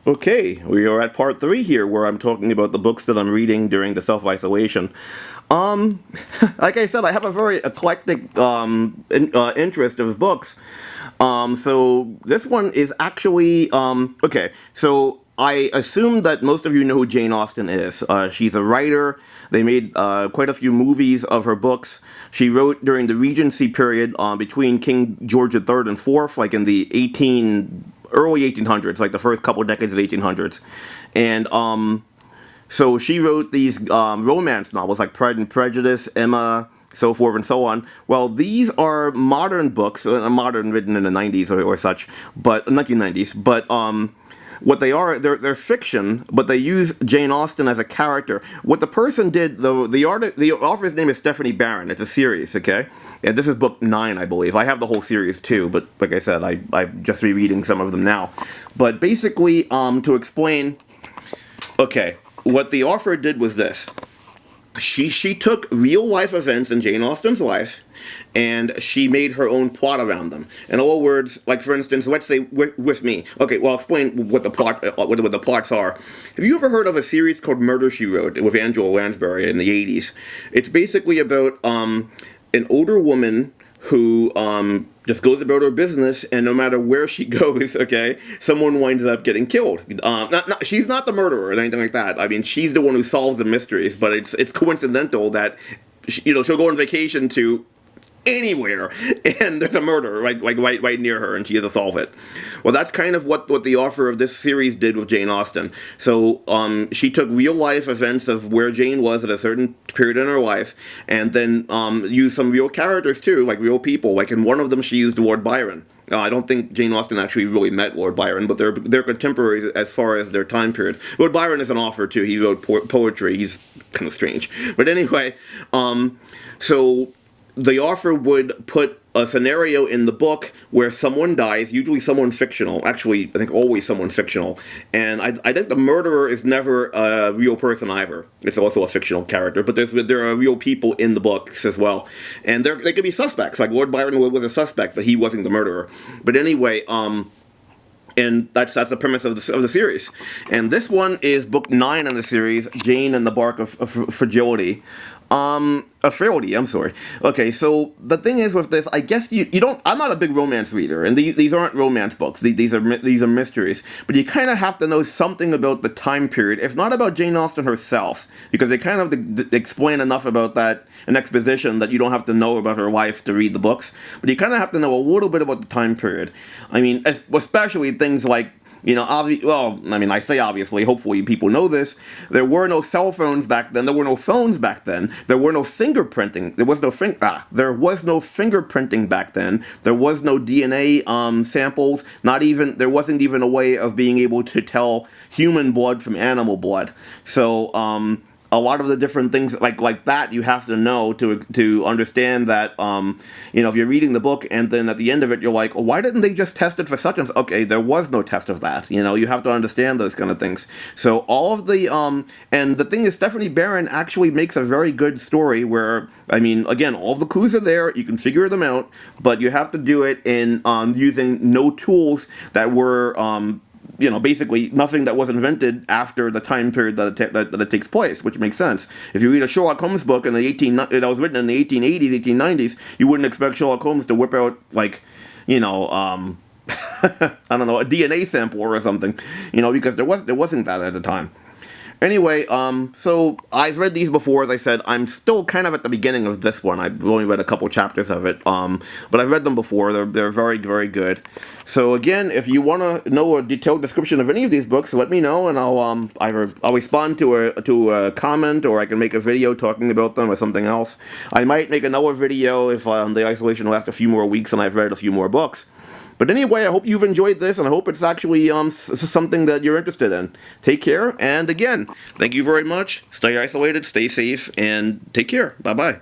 Okay, we are at part 3 here, where I'm talking about the books that I'm reading during the self-isolation. Um, like I said, I have a very eclectic interest of books. So this one is actually okay. So I assume that most of you know who Jane Austen is. She's a writer. They made quite a few movies of her books. She wrote during the Regency period between King George III and IV, like in the early 1800s, like the first couple decades of the 1800s. And so she wrote these romance novels like Pride and Prejudice, Emma, so forth and so on. Well, these are modern books, modern written in the 90s or such, but 1990s. But what they are, they're fiction, but they use Jane Austen as a character. What the person did, though, the author's name is Stephanie Barron. It's a series, okay? And this is book 9, I believe. I have the whole series too, but like I said, I'm just rereading some of them now. But basically, to explain, okay, what the author did was this. She took real life events in Jane Austen's life, and she made her own plot around them. In other words, like for instance, let's say with me. Okay, well, I'll explain what the plots are. Have you ever heard of a series called Murder, She Wrote with Angela Lansbury in the 80s? It's basically about an older woman who just goes about her business, and no matter where she goes, okay, someone winds up getting killed. She's not the murderer or anything like that. I mean, she's the one who solves the mysteries, but it's coincidental that she'll go on vacation to anywhere, and there's a murderer right near her, and she has to solve it. Well, that's kind of what the author of this series did with Jane Austen. So she took real life events of where Jane was at a certain period in her life, and then used some real characters too, like real people. Like in one of them, she used Lord Byron. I don't think Jane Austen actually really met Lord Byron, but they're contemporaries as far as their time period. Lord Byron is an author too. He wrote poetry. He's kind of strange, but anyway, so the author would put a scenario in the book where someone dies, usually someone fictional. Actually, I think always someone fictional. And I think the murderer is never a real person either. It's also a fictional character, but there are real people in the books as well. And they could be suspects, like Lord Byron was a suspect, but he wasn't the murderer. But anyway, and that's the premise of the series. And this one is book 9 in the series, Jane and the Barque of Fragility. Fraility, I'm sorry. Okay, so the thing is with this, I guess you don't, I'm not a big romance reader, and these aren't romance books, these are mysteries, but you kind of have to know something about the time period, if not about Jane Austen herself, because they kind of explain enough about that in exposition that you don't have to know about her life to read the books, but you kind of have to know a little bit about the time period. I mean, especially things like, I say obviously, hopefully people know this. There were no cell phones back then. There were no phones back then. There were no fingerprinting. There was no fingerprinting back then. There was no DNA samples. There wasn't even a way of being able to tell human blood from animal blood. So, a lot of the different things like that you have to know to understand that if you're reading the book and then at the end of it you're like, why didn't they just test it for such and such? Okay, there was no test of that. You have to understand those kind of things. So all of the and the thing is, Stephanie Barron actually makes a very good story where, I mean, again, all the clues are there, you can figure them out, but you have to do it in using no tools that were basically nothing that was invented after the time period that it takes place, which makes sense. If you read a Sherlock Holmes book that was written in the 1880s, 1890s, you wouldn't expect Sherlock Holmes to whip out I don't know, a DNA sample or something, because there wasn't that at the time. Anyway, so I've read these before, as I said. I'm still kind of at the beginning of this one. I've only read a couple chapters of it, but I've read them before. They're very, very good. So again, if you want to know a detailed description of any of these books, let me know, and I'll respond to a comment, or I can make a video talking about them or something else. I might make another video if the isolation lasts a few more weeks and I've read a few more books. But anyway, I hope you've enjoyed this, and I hope it's actually something that you're interested in. Take care, and again, thank you very much. Stay isolated, stay safe, and take care. Bye-bye.